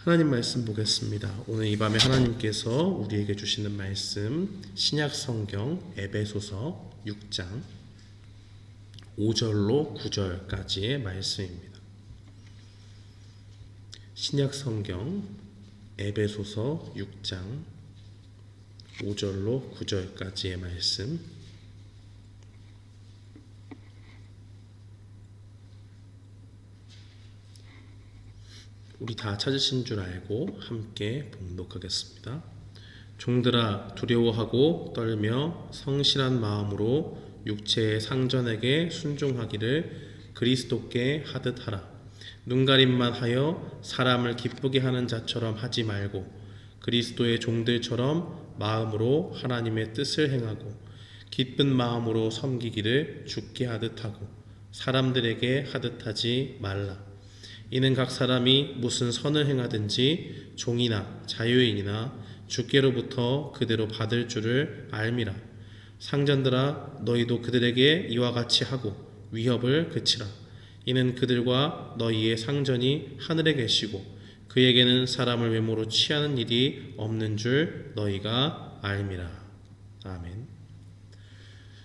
하나님 말씀 보겠습니다. 오늘 이 밤에 하나님께서 우리에게 주시는 말씀 신약 성경 에베소서 6장 5절로 9절까지의 말씀입니다. 신약 성경 에베소서 6장 5절로 9절까지의 말씀. 우리 다 찾으신 줄 알고 함께 봉독하겠습니다. 종들아, 두려워하고 떨며 성실한 마음으로 육체의 상전에게 순종하기를 그리스도께 하듯 하라. 눈가림만 하여 사람을 기쁘게 하는 자처럼 하지 말고 그리스도의 종들처럼 마음으로 하나님의 뜻을 행하고 기쁜 마음으로 섬기기를 주께 하듯 하고 사람들에게 하듯 하지 말라. 이는 각 사람이 무슨 선을 행하든지 종이나 자유인이나 주께로부터 그대로 받을 줄을 알미라. 상전들아, 너희도 그들에게 이와 같이 하고 위협을 그치라. 이는 그들과 너희의 상전이 하늘에 계시고 그에게는 사람을 외모로 취하는 일이 없는 줄 너희가 알미라. 아멘.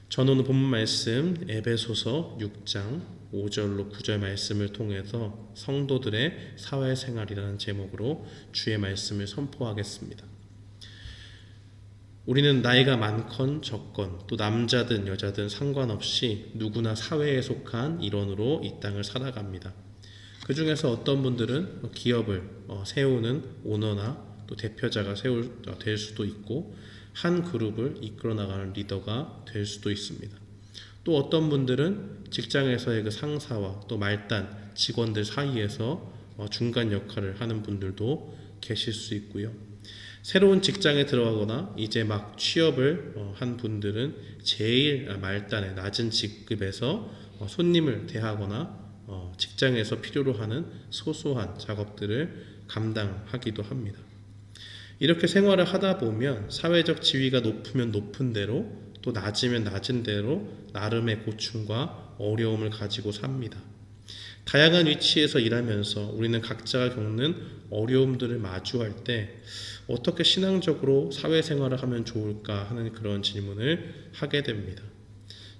저는 오늘 본문 말씀 에베소서 6장 5절로 9절 말씀을 통해서 성도들의 사회생활이라는 제목으로 주의 말씀을 선포하겠습니다. 우리는 나이가 많건 적건 또 남자든 여자든 상관없이 누구나 사회에 속한 일원으로 이 땅을 살아갑니다. 그 중에서 어떤 분들은 기업을 세우는 오너나 또 대표자가 될 수도 있고 한 그룹을 이끌어 나가는 리더가 될 수도 있습니다. 또 어떤 분들은 직장에서의 그 상사와 또 말단 직원들 사이에서 중간 역할을 하는 분들도 계실 수 있고요. 새로운 직장에 들어가거나 이제 막 취업을 한 분들은 제일 말단의 낮은 직급에서 손님을 대하거나 직장에서 필요로 하는 소소한 작업들을 감당하기도 합니다. 이렇게 생활을 하다 보면 사회적 지위가 높으면 높은 대로 또 낮으면 낮은 대로 나름의 고충과 어려움을 가지고 삽니다. 다양한 위치에서 일하면서 우리는 각자가 겪는 어려움들을 마주할 때 어떻게 신앙적으로 사회생활을 하면 좋을까 하는 그런 질문을 하게 됩니다.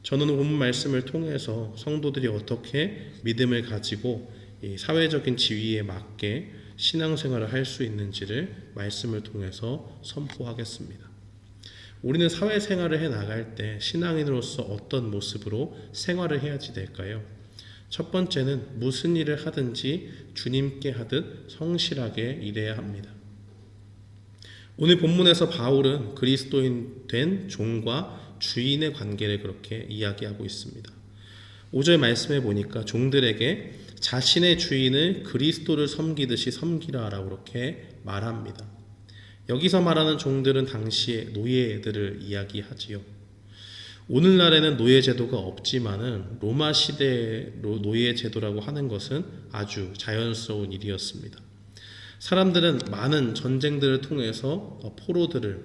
저는 본문 말씀을 통해서 성도들이 어떻게 믿음을 가지고 이 사회적인 지위에 맞게 신앙생활을 할 수 있는지를 말씀을 통해서 선포하겠습니다. 우리는 사회생활을 해나갈 때 신앙인으로서 어떤 모습으로 생활을 해야지 될까요? 첫 번째는 무슨 일을 하든지 주님께 하듯 성실하게 일해야 합니다. 오늘 본문에서 바울은 그리스도인 된 종과 주인의 관계를 그렇게 이야기하고 있습니다. 5절 말씀에 보니까 종들에게 자신의 주인을 그리스도를 섬기듯이 섬기라 라고 그렇게 말합니다. 여기서 말하는 종들은 당시의 노예들을 이야기하지요. 오늘날에는 노예제도가 없지만은 로마 시대의 노예제도라고 하는 것은 아주 자연스러운 일이었습니다. 사람들은 많은 전쟁들을 통해서 포로들을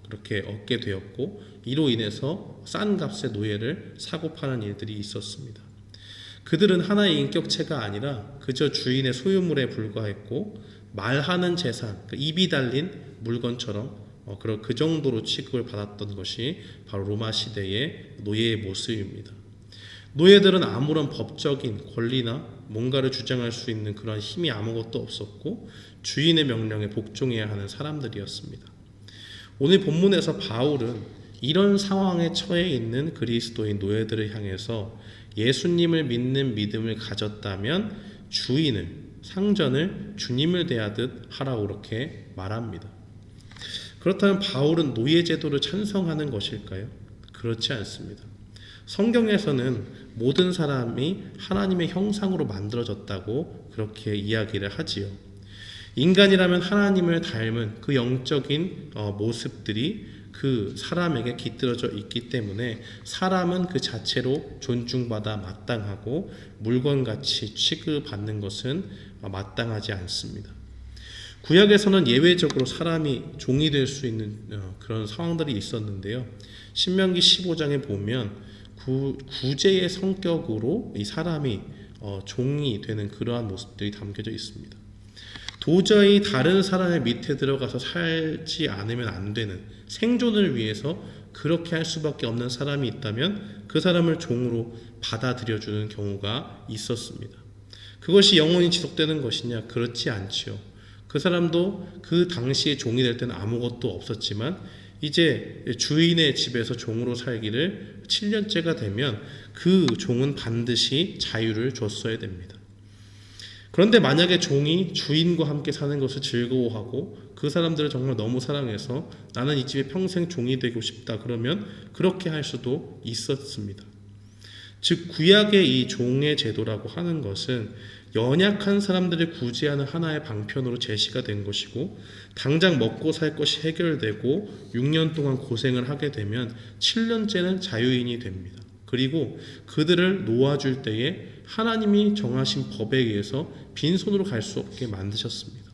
그렇게 얻게 되었고 이로 인해서 싼 값의 노예를 사고 파는 일들이 있었습니다. 그들은 하나의 인격체가 아니라 그저 주인의 소유물에 불과했고 말하는 재산, 입이 달린 물건처럼 그 정도로 취급을 받았던 것이 바로 로마 시대의 노예의 모습입니다. 노예들은 아무런 법적인 권리나 뭔가를 주장할 수 있는 그런 힘이 아무것도 없었고 주인의 명령에 복종해야 하는 사람들이었습니다. 오늘 본문에서 바울은 이런 상황에 처해 있는 그리스도인 노예들을 향해서 예수님을 믿는 믿음을 가졌다면 주인을, 상전을 주님을 대하듯 하라고 그렇게 말합니다. 그렇다면 바울은 노예제도를 찬성하는 것일까요? 그렇지 않습니다. 성경에서는 모든 사람이 하나님의 형상으로 만들어졌다고 그렇게 이야기를 하지요. 인간이라면 하나님을 닮은 그 영적인 모습들이 그 사람에게 깃들어져 있기 때문에 사람은 그 자체로 존중받아 마땅하고 물건같이 취급받는 것은 마땅하지 않습니다. 구약에서는 예외적으로 사람이 종이 될 수 있는 그런 상황들이 있었는데요. 신명기 15장에 보면 구제의 성격으로 이 사람이 종이 되는 그러한 모습들이 담겨져 있습니다. 도저히 다른 사람의 밑에 들어가서 살지 않으면 안 되는, 생존을 위해서 그렇게 할 수밖에 없는 사람이 있다면 그 사람을 종으로 받아들여주는 경우가 있었습니다. 그것이 영원히 지속되는 것이냐? 그렇지 않지요. 그 사람도 그 당시에 종이 될 때는 아무것도 없었지만 이제 주인의 집에서 종으로 살기를 7년째가 되면 그 종은 반드시 자유를 줬어야 됩니다. 그런데 만약에 종이 주인과 함께 사는 것을 즐거워하고 그 사람들을 정말 너무 사랑해서 나는 이 집에 평생 종이 되고 싶다, 그러면 그렇게 할 수도 있었습니다. 즉 구약의 이 종의 제도라고 하는 것은 연약한 사람들을 구제하는 하나의 방편으로 제시가 된 것이고, 당장 먹고 살 것이 해결되고 6년 동안 고생을 하게 되면 7년째는 자유인이 됩니다. 그리고 그들을 놓아줄 때에 하나님이 정하신 법에 의해서 빈손으로 갈 수 없게 만드셨습니다.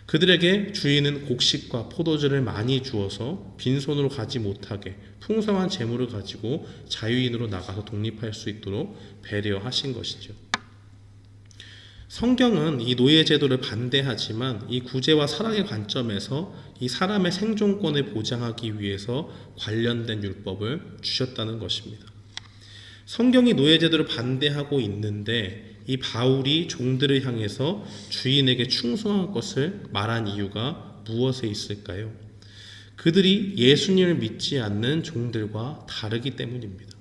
그들에게 주인은 곡식과 포도주를 많이 주어서 빈손으로 가지 못하게 풍성한 재물을 가지고 자유인으로 나가서 독립할 수 있도록 배려하신 것이죠. 성경은 이 노예 제도를 반대하지만 이 구제와 사랑의 관점에서 이 사람의 생존권을 보장하기 위해서 관련된 율법을 주셨다는 것입니다. 성경이 노예 제도를 반대하고 있는데 이 바울이 종들을 향해서 주인에게 충성할 것을 말한 이유가 무엇에 있을까요? 그들이 예수님을 믿지 않는 종들과 다르기 때문입니다.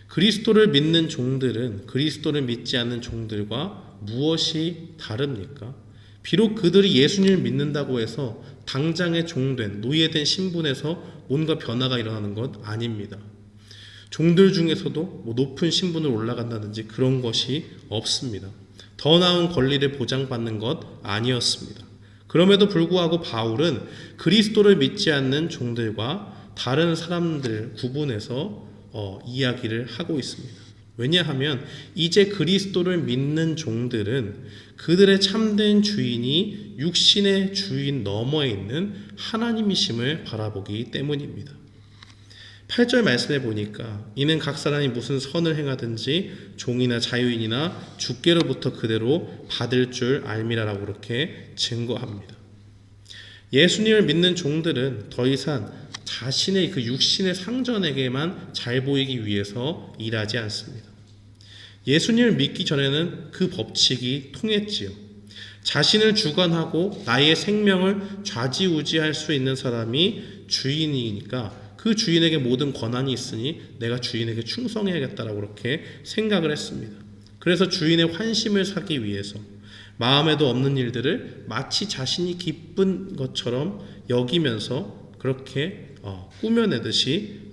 그리스도를 믿는 종들은 그리스도를 믿지 않는 종들과 무엇이 다릅니까? 비록 그들이 예수님을 믿는다고 해서 당장의 종된, 노예된 신분에서 뭔가 변화가 일어나는 것 아닙니다. 종들 중에서도 높은 신분을 올라간다든지 그런 것이 없습니다. 더 나은 권리를 보장받는 것 아니었습니다. 그럼에도 불구하고 바울은 그리스도를 믿지 않는 종들과 다른 사람들 구분해서 이야기를 하고 있습니다. 왜냐하면 이제 그리스도를 믿는 종들은 그들의 참된 주인이 육신의 주인 너머에 있는 하나님이심을 바라보기 때문입니다. 8절 말씀해 보니까 이는 각 사람이 무슨 선을 행하든지 종이나 자유인이나 주께로부터 그대로 받을 줄 알미라라고 그렇게 증거합니다. 예수님을 믿는 종들은 더 이상 자신의 그 육신의 상전에게만 잘 보이기 위해서 일하지 않습니다. 예수님을 믿기 전에는 그 법칙이 통했지요. 자신을 주관하고 나의 생명을 좌지우지할 수 있는 사람이 주인이니까 그 주인에게 모든 권한이 있으니 내가 주인에게 충성해야겠다라고 그렇게 생각을 했습니다. 그래서 주인의 환심을 사기 위해서 마음에도 없는 일들을 마치 자신이 기쁜 것처럼 여기면서 그렇게 꾸며내듯이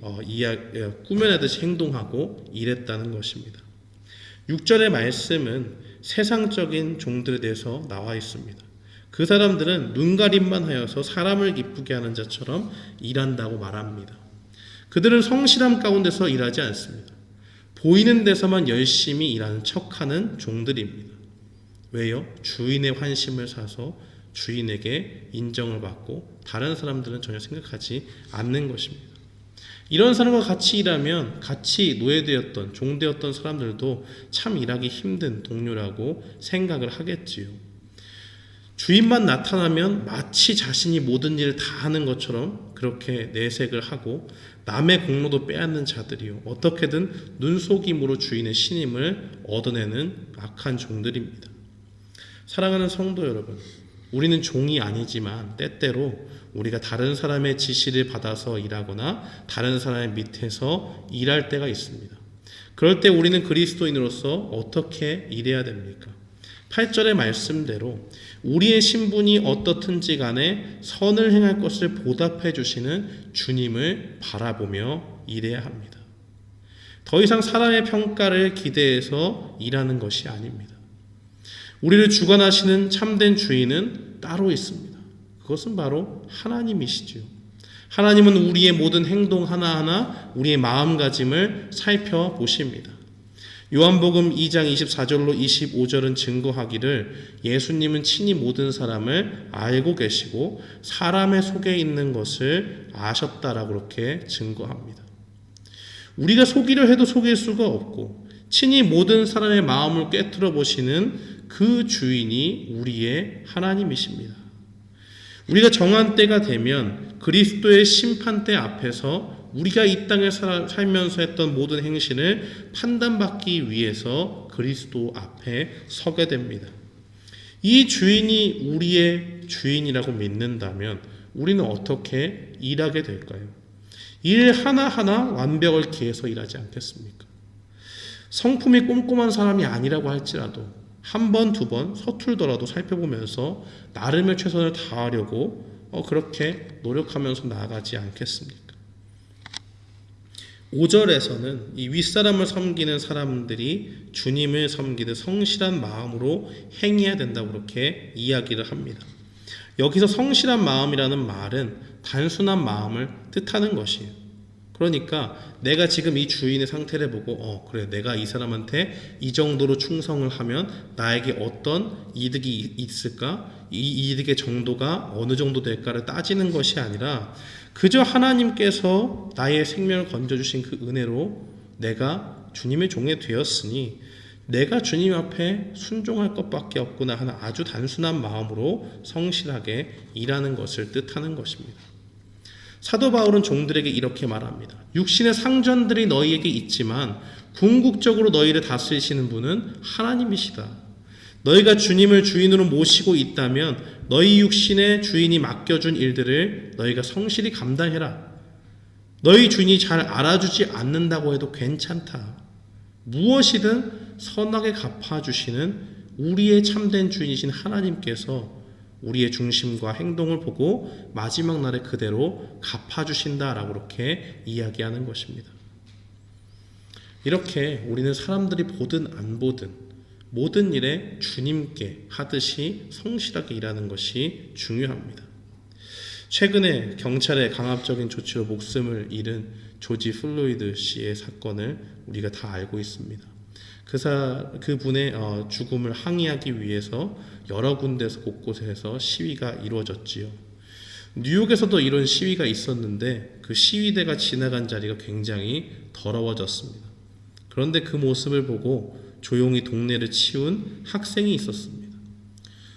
행동하고 일했다는 것입니다. 6절의 말씀은 세상적인 종들에 대해서 나와 있습니다. 그 사람들은 눈가림만 하여서 사람을 기쁘게 하는 자처럼 일한다고 말합니다. 그들은 성실함 가운데서 일하지 않습니다. 보이는 데서만 열심히 일하는 척하는 종들입니다. 왜요? 주인의 환심을 사서 주인에게 인정을 받고 다른 사람들은 전혀 생각하지 않는 것입니다. 이런 사람과 같이 일하면 같이 노예되었던 종되었던 사람들도 참 일하기 힘든 동료라고 생각을 하겠지요. 주인만 나타나면 마치 자신이 모든 일을 다 하는 것처럼 그렇게 내색을 하고 남의 공로도 빼앗는 자들이요, 어떻게든 눈속임으로 주인의 신임을 얻어내는 악한 종들입니다. 사랑하는 성도 여러분, 우리는 종이 아니지만 때때로 우리가 다른 사람의 지시를 받아서 일하거나 다른 사람의 밑에서 일할 때가 있습니다. 그럴 때 우리는 그리스도인으로서 어떻게 일해야 됩니까? 8절의 말씀대로 우리의 신분이 어떻든지 간에 선을 행할 것을 보답해 주시는 주님을 바라보며 일해야 합니다. 더 이상 사람의 평가를 기대해서 일하는 것이 아닙니다. 우리를 주관하시는 참된 주인은 따로 있습니다. 그것은 바로 하나님이시죠. 하나님은 우리의 모든 행동 하나하나, 우리의 마음가짐을 살펴보십니다. 요한복음 2장 24절로 25절은 증거하기를 예수님은 친히 모든 사람을 알고 계시고 사람의 속에 있는 것을 아셨다라고 그렇게 증거합니다. 우리가 속이려 해도 속일 수가 없고 친히 모든 사람의 마음을 꿰뚫어 보시는 그 주인이 우리의 하나님이십니다. 우리가 정한 때가 되면 그리스도의 심판대 앞에서 우리가 이 땅에 살면서 했던 모든 행실을 판단받기 위해서 그리스도 앞에 서게 됩니다. 이 주인이 우리의 주인이라고 믿는다면 우리는 어떻게 일하게 될까요? 일 하나하나 완벽을 기해서 일하지 않겠습니까? 성품이 꼼꼼한 사람이 아니라고 할지라도 한 번, 두 번 서툴더라도 살펴보면서 나름의 최선을 다하려고 그렇게 노력하면서 나아가지 않겠습니까? 5절에서는 이 윗사람을 섬기는 사람들이 주님을 섬기듯 성실한 마음으로 행해야 된다고 그렇게 이야기를 합니다. 여기서 성실한 마음이라는 말은 단순한 마음을 뜻하는 것이에요. 그러니까 내가 지금 이 주인의 상태를 보고 그래, 내가 이 사람한테 이 정도로 충성을 하면 나에게 어떤 이득이 있을까? 이 이득의 정도가 어느 정도 될까를 따지는 것이 아니라 그저 하나님께서 나의 생명을 건져주신 그 은혜로 내가 주님의 종이 되었으니 내가 주님 앞에 순종할 것밖에 없구나 하는 아주 단순한 마음으로 성실하게 일하는 것을 뜻하는 것입니다. 사도 바울은 종들에게 이렇게 말합니다. 육신의 상전들이 너희에게 있지만 궁극적으로 너희를 다스리시는 분은 하나님이시다. 너희가 주님을 주인으로 모시고 있다면 너희 육신의 주인이 맡겨준 일들을 너희가 성실히 감당해라. 너희 주인이 잘 알아주지 않는다고 해도 괜찮다. 무엇이든 선하게 갚아주시는 우리의 참된 주인이신 하나님께서 우리의 중심과 행동을 보고 마지막 날에 그대로 갚아주신다라고 그렇게 이야기하는 것입니다. 이렇게 우리는 사람들이 보든 안 보든 모든 일에 주님께 하듯이 성실하게 일하는 것이 중요합니다. 최근에 경찰의 강압적인 조치로 목숨을 잃은 조지 플로이드 씨의 사건을 우리가 다 알고 있습니다. 그분의 죽음을 항의하기 위해서 여러 군데에서 곳곳에서 시위가 이루어졌지요. 뉴욕에서도 이런 시위가 있었는데 그 시위대가 지나간 자리가 굉장히 더러워졌습니다. 그런데 그 모습을 보고 조용히 동네를 치운 학생이 있었습니다.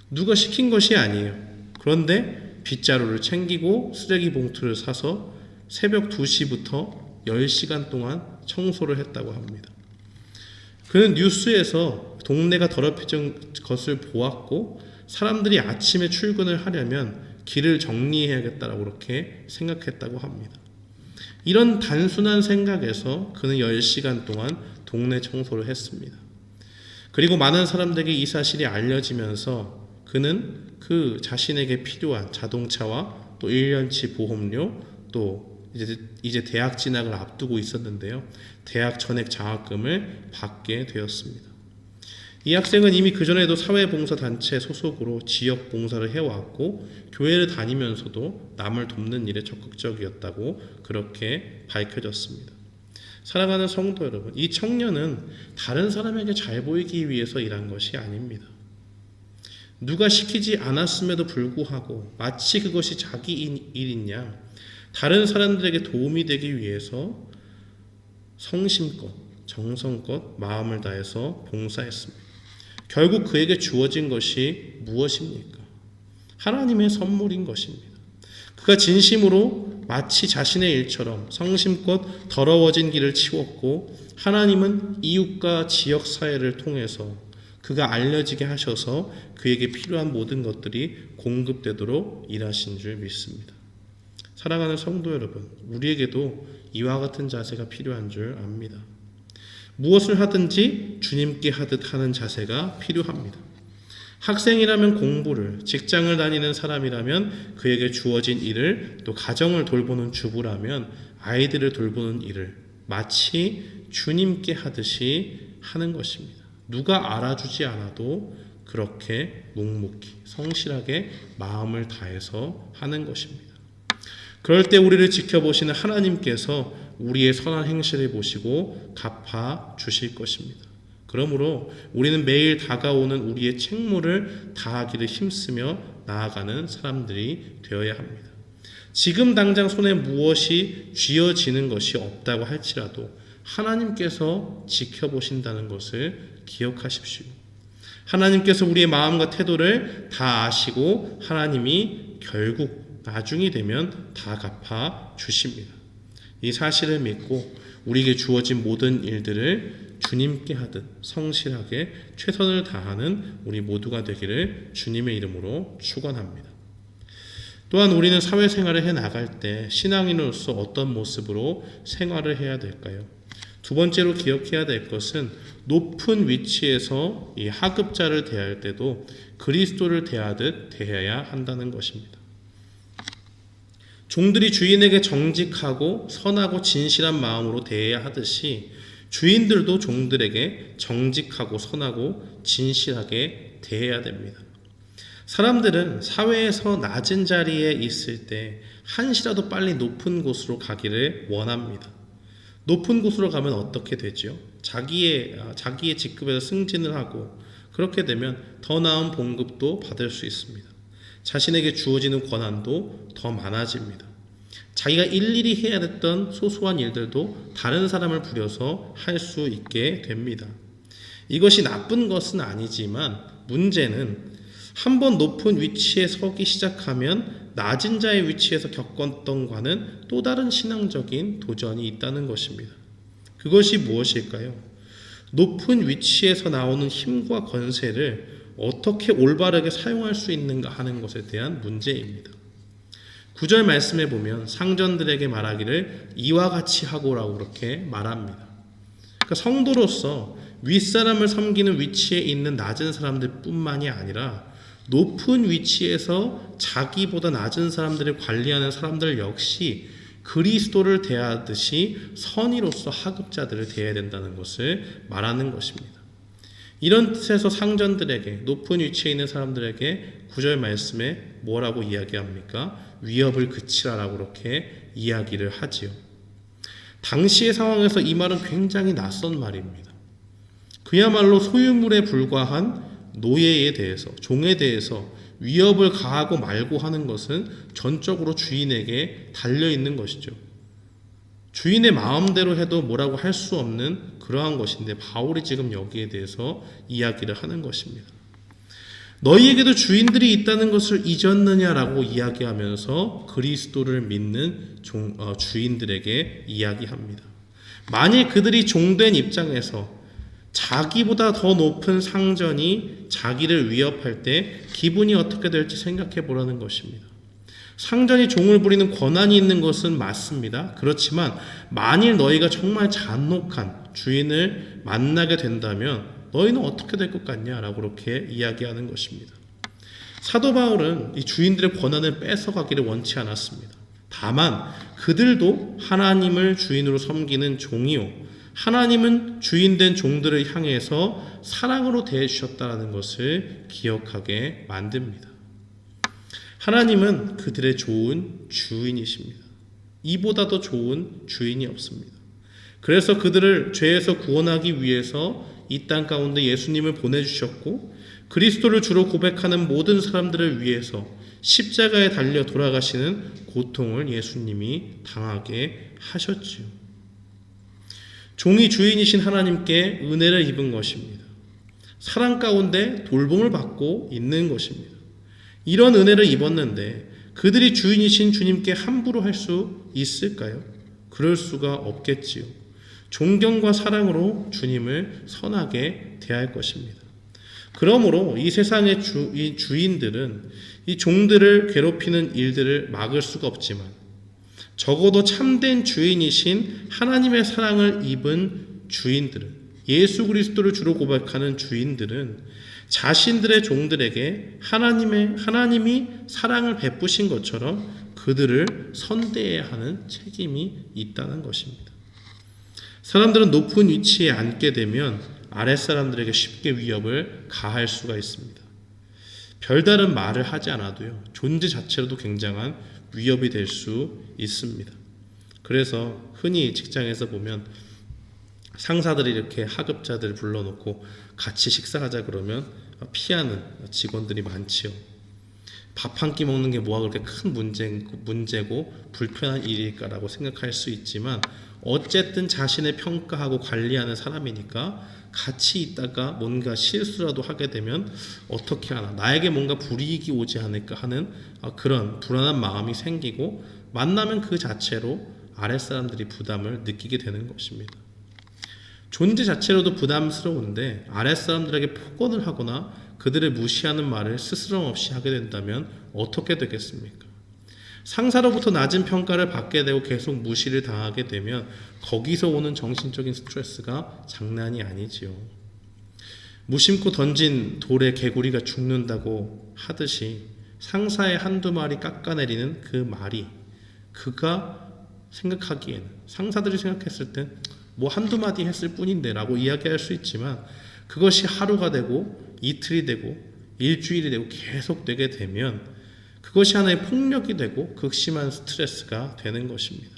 누가 시킨 것이 아니에요. 그런데 빗자루를 챙기고 쓰레기 봉투를 사서 새벽 2시부터 10시간 동안 청소를 했다고 합니다. 그는 뉴스에서 동네가 더럽혀진 것을 보았고 사람들이 아침에 출근을 하려면 길을 정리해야겠다라고 그렇게 생각했다고 합니다. 이런 단순한 생각에서 그는 10시간 동안 동네 청소를 했습니다. 그리고 많은 사람들에게 이 사실이 알려지면서 그는 그 자신에게 필요한 자동차와 또 1년치 보험료 또 이제 대학 진학을 앞두고 있었는데요. 대학 전액 장학금을 받게 되었습니다. 이 학생은 이미 그전에도 사회봉사단체 소속으로 지역 봉사를 해왔고 교회를 다니면서도 남을 돕는 일에 적극적이었다고 그렇게 밝혀졌습니다. 사랑하는 성도 여러분, 이 청년은 다른 사람에게 잘 보이기 위해서 일한 것이 아닙니다. 누가 시키지 않았음에도 불구하고 마치 그것이 자기 일이냐 다른 사람들에게 도움이 되기 위해서 성심껏 정성껏 마음을 다해서 봉사했습니다. 결국 그에게 주어진 것이 무엇입니까? 하나님의 선물인 것입니다. 그가 진심으로 마치 자신의 일처럼 성심껏 더러워진 길을 치웠고 하나님은 이웃과 지역사회를 통해서 그가 알려지게 하셔서 그에게 필요한 모든 것들이 공급되도록 일하신 줄 믿습니다. 사랑하는 성도 여러분, 우리에게도 이와 같은 자세가 필요한 줄 압니다. 무엇을 하든지 주님께 하듯 하는 자세가 필요합니다. 학생이라면 공부를, 직장을 다니는 사람이라면 그에게 주어진 일을, 또 가정을 돌보는 주부라면 아이들을 돌보는 일을 마치 주님께 하듯이 하는 것입니다. 누가 알아주지 않아도 그렇게 묵묵히 성실하게 마음을 다해서 하는 것입니다. 그럴 때 우리를 지켜보시는 하나님께서 우리의 선한 행실을 보시고 갚아 주실 것입니다. 그러므로 우리는 매일 다가오는 우리의 책무를 다하기를 힘쓰며 나아가는 사람들이 되어야 합니다. 지금 당장 손에 무엇이 쥐어지는 것이 없다고 할지라도 하나님께서 지켜보신다는 것을 기억하십시오. 하나님께서 우리의 마음과 태도를 다 아시고 하나님이 결국 나중이 되면 다 갚아 주십니다. 이 사실을 믿고 우리에게 주어진 모든 일들을 주님께 하듯 성실하게 최선을 다하는 우리 모두가 되기를 주님의 이름으로 축원합니다. 또한 우리는 사회생활을 해나갈 때 신앙인으로서 어떤 모습으로 생활을 해야 될까요? 두 번째로 기억해야 될 것은 높은 위치에서 이 하급자를 대할 때도 그리스도를 대하듯 대해야 한다는 것입니다. 종들이 주인에게 정직하고 선하고 진실한 마음으로 대해야 하듯이 주인들도 종들에게 정직하고 선하고 진실하게 대해야 됩니다. 사람들은 사회에서 낮은 자리에 있을 때 한시라도 빨리 높은 곳으로 가기를 원합니다. 높은 곳으로 가면 어떻게 되죠? 자기의 직급에서 승진을 하고 그렇게 되면 더 나은 봉급도 받을 수 있습니다. 자신에게 주어지는 권한도 더 많아집니다. 자기가 일일이 해야 됐던 소소한 일들도 다른 사람을 부려서 할 수 있게 됩니다. 이것이 나쁜 것은 아니지만 문제는 한번 높은 위치에 서기 시작하면 낮은 자의 위치에서 겪었던 과는 또 다른 신앙적인 도전이 있다는 것입니다. 그것이 무엇일까요? 높은 위치에서 나오는 힘과 권세를 어떻게 올바르게 사용할 수 있는가 하는 것에 대한 문제입니다. 9절 말씀에 보면 상전들에게 말하기를 이와 같이 하고라고 그렇게 말합니다. 그러니까 성도로서 윗사람을 섬기는 위치에 있는 낮은 사람들 뿐만이 아니라 높은 위치에서 자기보다 낮은 사람들을 관리하는 사람들 역시 그리스도를 대하듯이 선의로서 하급자들을 대해야 된다는 것을 말하는 것입니다. 이런 뜻에서 상전들에게 높은 위치에 있는 사람들에게 9절 말씀에 뭐라고 이야기합니까? 위협을 그치라라고 그렇게 이야기를 하지요. 당시의 상황에서 이 말은 굉장히 낯선 말입니다. 그야말로 소유물에 불과한 노예에 대해서, 종에 대해서 위협을 가하고 말고 하는 것은 전적으로 주인에게 달려있는 것이죠. 주인의 마음대로 해도 뭐라고 할 수 없는 그러한 것인데 바울이 지금 여기에 대해서 이야기를 하는 것입니다. 너희에게도 주인들이 있다는 것을 잊었느냐라고 이야기하면서 그리스도를 믿는 주인들에게 이야기합니다. 만일 그들이 종된 입장에서 자기보다 더 높은 상전이 자기를 위협할 때 기분이 어떻게 될지 생각해 보라는 것입니다. 상전이 종을 부리는 권한이 있는 것은 맞습니다. 그렇지만 만일 너희가 정말 잔혹한 주인을 만나게 된다면 너희는 어떻게 될 것 같냐라고 그렇게 이야기하는 것입니다. 사도 바울은 이 주인들의 권한을 뺏어가기를 원치 않았습니다. 다만 그들도 하나님을 주인으로 섬기는 종이요 하나님은 주인된 종들을 향해서 사랑으로 대해주셨다는 것을 기억하게 만듭니다. 하나님은 그들의 좋은 주인이십니다. 이보다 더 좋은 주인이 없습니다. 그래서 그들을 죄에서 구원하기 위해서 이 땅 가운데 예수님을 보내주셨고 그리스도를 주로 고백하는 모든 사람들을 위해서 십자가에 달려 돌아가시는 고통을 예수님이 당하게 하셨지요. 종이 주인이신 하나님께 은혜를 입은 것입니다. 사랑 가운데 돌봄을 받고 있는 것입니다. 이런 은혜를 입었는데 그들이 주인이신 주님께 함부로 할 수 있을까요? 그럴 수가 없겠지요. 존경과 사랑으로 주님을 선하게 대할 것입니다. 그러므로 이 세상의 이 주인들은 이 종들을 괴롭히는 일들을 막을 수가 없지만 적어도 참된 주인이신 하나님의 사랑을 입은 주인들은 예수 그리스도를 주로 고백하는 주인들은 자신들의 종들에게 하나님이 사랑을 베푸신 것처럼 그들을 선대해야 하는 책임이 있다는 것입니다. 사람들은 높은 위치에 앉게 되면 아랫사람들에게 쉽게 위협을 가할 수가 있습니다. 별다른 말을 하지 않아도요, 존재 자체로도 굉장한 위협이 될 수 있습니다. 그래서 흔히 직장에서 보면 상사들이 이렇게 하급자들 불러놓고 같이 식사하자 그러면 피하는 직원들이 많지요. 밥 한 끼 먹는 게 뭐가 그렇게 큰 문제고 불편한 일일까라고 생각할 수 있지만 어쨌든 자신을 평가하고 관리하는 사람이니까 같이 있다가 뭔가 실수라도 하게 되면 어떻게 하나, 나에게 뭔가 불이익이 오지 않을까 하는 그런 불안한 마음이 생기고 만나면 그 자체로 아랫사람들이 부담을 느끼게 되는 것입니다. 존재 자체로도 부담스러운데 아랫사람들에게 폭언을 하거나 그들을 무시하는 말을 스스럼 없이 하게 된다면 어떻게 되겠습니까? 상사로부터 낮은 평가를 받게 되고 계속 무시를 당하게 되면 거기서 오는 정신적인 스트레스가 장난이 아니지요. 무심코 던진 돌에 개구리가 죽는다고 하듯이 상사의 한두 마리 깎아내리는 그 말이 그가 생각하기에는, 상사들이 생각했을 땐 뭐 한두 마디 했을 뿐인데 라고 이야기할 수 있지만 그것이 하루가 되고 이틀이 되고 일주일이 되고 계속 되게 되면 그것이 하나의 폭력이 되고 극심한 스트레스가 되는 것입니다.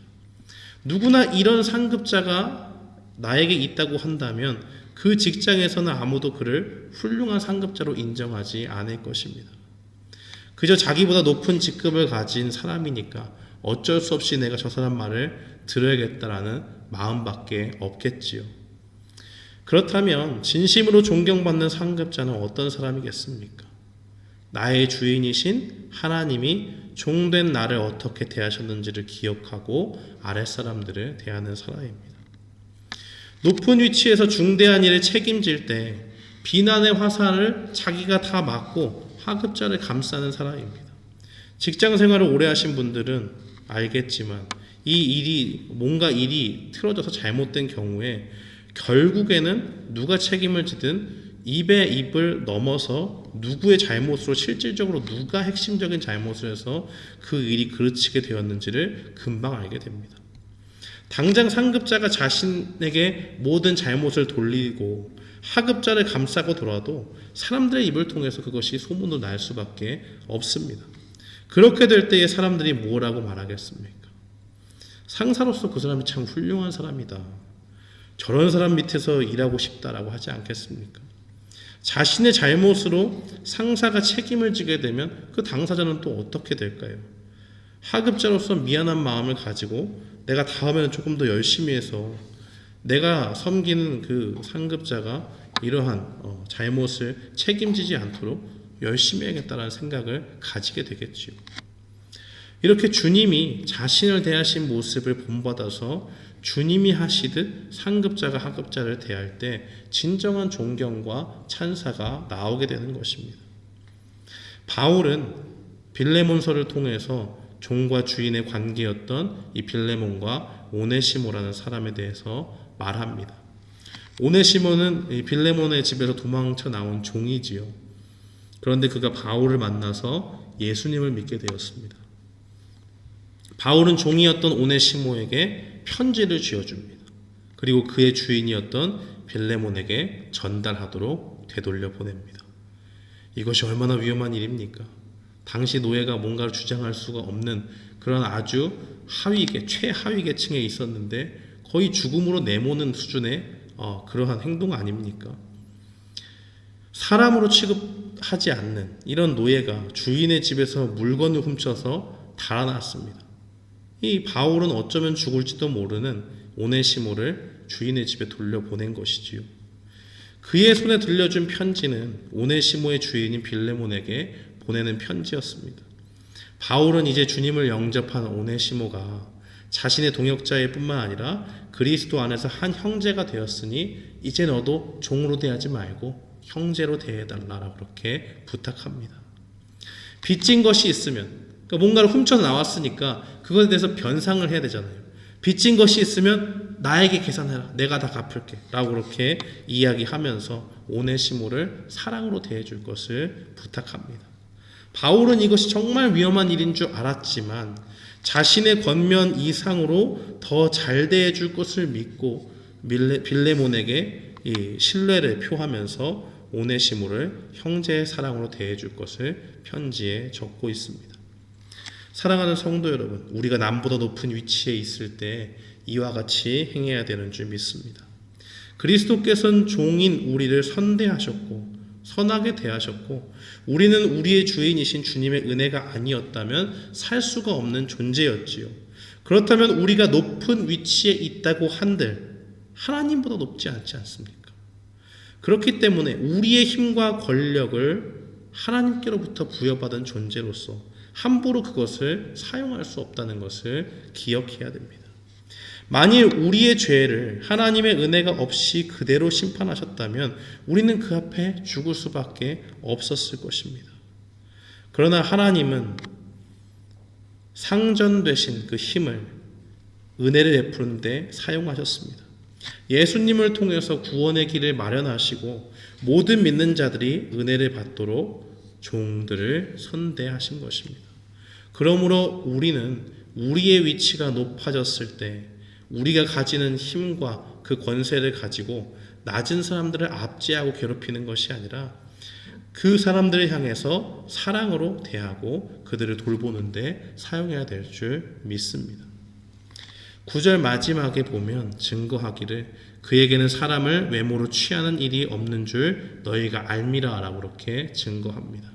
누구나 이런 상급자가 나에게 있다고 한다면 그 직장에서는 아무도 그를 훌륭한 상급자로 인정하지 않을 것입니다. 그저 자기보다 높은 직급을 가진 사람이니까 어쩔 수 없이 내가 저 사람 말을 들어야겠다라는 마음밖에 없겠지요. 그렇다면 진심으로 존경받는 상급자는 어떤 사람이겠습니까? 나의 주인이신 하나님이 종된 나를 어떻게 대하셨는지를 기억하고 아랫사람들을 대하는 사람입니다. 높은 위치에서 중대한 일을 책임질 때 비난의 화살을 자기가 다 맞고 하급자를 감싸는 사람입니다. 직장 생활을 오래 하신 분들은 알겠지만 뭔가 일이 틀어져서 잘못된 경우에 결국에는 누가 책임을 지든 입에 입을 넘어서 누구의 잘못으로 실질적으로 누가 핵심적인 잘못을 해서 그 일이 그르치게 되었는지를 금방 알게 됩니다. 당장 상급자가 자신에게 모든 잘못을 돌리고 하급자를 감싸고 돌아도 사람들의 입을 통해서 그것이 소문으로 날 수밖에 없습니다. 그렇게 될 때에 사람들이 뭐라고 말하겠습니까? 상사로서 그 사람이 참 훌륭한 사람이다. 저런 사람 밑에서 일하고 싶다라고 하지 않겠습니까? 자신의 잘못으로 상사가 책임을 지게 되면 그 당사자는 또 어떻게 될까요? 하급자로서 미안한 마음을 가지고 내가 다음에는 조금 더 열심히 해서 내가 섬기는 그 상급자가 이러한 잘못을 책임지지 않도록 열심히 해야겠다는 생각을 가지게 되겠지요. 이렇게 주님이 자신을 대하신 모습을 본받아서 주님이 하시듯 상급자가 하급자를 대할 때 진정한 존경과 찬사가 나오게 되는 것입니다. 바울은 빌레몬서를 통해서 종과 주인의 관계였던 이 빌레몬과 오네시모라는 사람에 대해서 말합니다. 오네시모는 이 빌레몬의 집에서 도망쳐 나온 종이지요. 그런데 그가 바울을 만나서 예수님을 믿게 되었습니다. 바울은 종이었던 오네시모에게 편지를 쥐어줍니다. 그리고 그의 주인이었던 빌레몬에게 전달하도록 되돌려 보냅니다. 이것이 얼마나 위험한 일입니까? 당시 노예가 뭔가를 주장할 수가 없는 그런 아주 최하위 계층에 있었는데 거의 죽음으로 내모는 수준의 그러한 행동 아닙니까? 사람으로 취급하지 않는 이런 노예가 주인의 집에서 물건을 훔쳐서 달아났습니다. 이 바울은 어쩌면 죽을지도 모르는 오네시모를 주인의 집에 돌려보낸 것이지요. 그의 손에 들려준 편지는 오네시모의 주인인 빌레몬에게 보내는 편지였습니다. 바울은 이제 주님을 영접한 오네시모가 자신의 동역자일 뿐만 아니라 그리스도 안에서 한 형제가 되었으니 이제 너도 종으로 대하지 말고 형제로 대해달라고 그렇게 부탁합니다. 빚진 것이 있으면 뭔가를 훔쳐서 나왔으니까 그것에 대해서 변상을 해야 되잖아요. 빚진 것이 있으면 나에게 계산해라. 내가 다 갚을게. 라고 그렇게 이야기하면서 오네시모를 사랑으로 대해줄 것을 부탁합니다. 바울은 이것이 정말 위험한 일인 줄 알았지만 자신의 권면 이상으로 더 잘 대해줄 것을 믿고 빌레몬에게 이 신뢰를 표하면서 오네시모를 형제의 사랑으로 대해줄 것을 편지에 적고 있습니다. 사랑하는 성도 여러분, 우리가 남보다 높은 위치에 있을 때 이와 같이 행해야 되는 줄 믿습니다. 그리스도께서는 종인 우리를 선대하셨고 선하게 대하셨고 우리는 우리의 주인이신 주님의 은혜가 아니었다면 살 수가 없는 존재였지요. 그렇다면 우리가 높은 위치에 있다고 한들 하나님보다 높지 않지 않습니까? 그렇기 때문에 우리의 힘과 권력을 하나님께로부터 부여받은 존재로서 함부로 그것을 사용할 수 없다는 것을 기억해야 됩니다. 만일 우리의 죄를 하나님의 은혜가 없이 그대로 심판하셨다면 우리는 그 앞에 죽을 수밖에 없었을 것입니다. 그러나 하나님은 상전되신 그 힘을 은혜를 베푸는 데 사용하셨습니다. 예수님을 통해서 구원의 길을 마련하시고 모든 믿는 자들이 은혜를 받도록 종들을 선대하신 것입니다. 그러므로 우리는 우리의 위치가 높아졌을 때 우리가 가지는 힘과 그 권세를 가지고 낮은 사람들을 압제하고 괴롭히는 것이 아니라 그 사람들을 향해서 사랑으로 대하고 그들을 돌보는 데 사용해야 될 줄 믿습니다. 9절 마지막에 보면 증거하기를 그에게는 사람을 외모로 취하는 일이 없는 줄 너희가 알미라 라고 그렇게 증거합니다.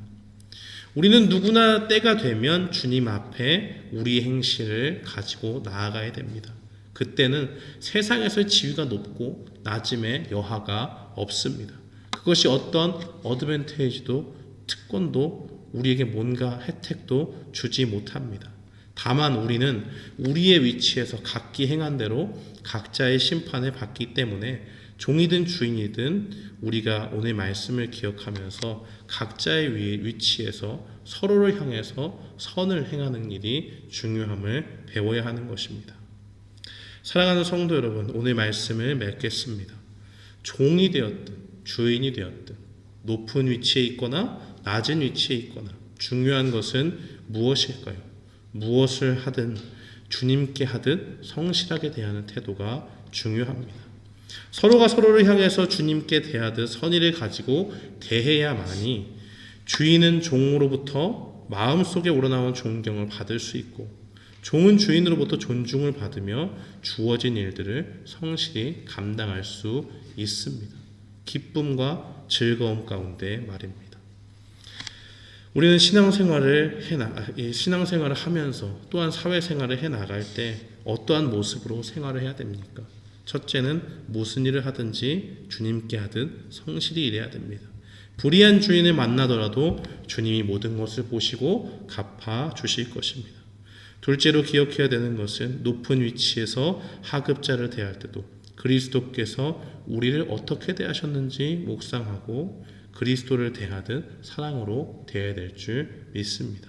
우리는 누구나 때가 되면 주님 앞에 우리의 행실을 가지고 나아가야 됩니다. 그때는 세상에서 지위가 높고 낮음의 여하가 없습니다. 그것이 어떤 어드밴테이지도 특권도 우리에게 뭔가 혜택도 주지 못합니다. 다만 우리는 우리의 위치에서 각기 행한 대로 각자의 심판을 받기 때문에 종이든 주인이든 우리가 오늘 말씀을 기억하면서 각자의 위치에서 서로를 향해서 선을 행하는 일이 중요함을 배워야 하는 것입니다. 사랑하는 성도 여러분, 오늘 말씀을 맺겠습니다. 종이 되었든 주인이 되었든 높은 위치에 있거나 낮은 위치에 있거나 중요한 것은 무엇일까요? 무엇을 하든 주님께 하듯 성실하게 대하는 태도가 중요합니다. 서로가 서로를 향해서 주님께 대하듯 선의를 가지고 대해야만이 주인은 종으로부터 마음속에 우러나온 존경을 받을 수 있고 종은 주인으로부터 존중을 받으며 주어진 일들을 성실히 감당할 수 있습니다. 기쁨과 즐거움 가운데 말입니다. 우리는 신앙생활을 하면서 또한 사회생활을 해나갈 때 어떠한 모습으로 생활을 해야 됩니까? 첫째는 무슨 일을 하든지 주님께 하듯 성실히 일해야 됩니다. 불의한 주인을 만나더라도 주님이 모든 것을 보시고 갚아 주실 것입니다. 둘째로 기억해야 되는 것은 높은 위치에서 하급자를 대할 때도 그리스도께서 우리를 어떻게 대하셨는지 묵상하고 그리스도를 대하듯 사랑으로 대해야 될 줄 믿습니다.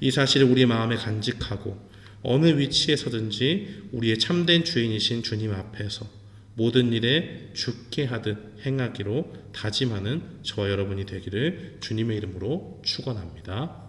이 사실을 우리 마음에 간직하고 어느 위치에서든지 우리의 참된 주인이신 주님 앞에서 모든 일에 주께 하듯 행하기로 다짐하는 저와 여러분이 되기를 주님의 이름으로 축원합니다.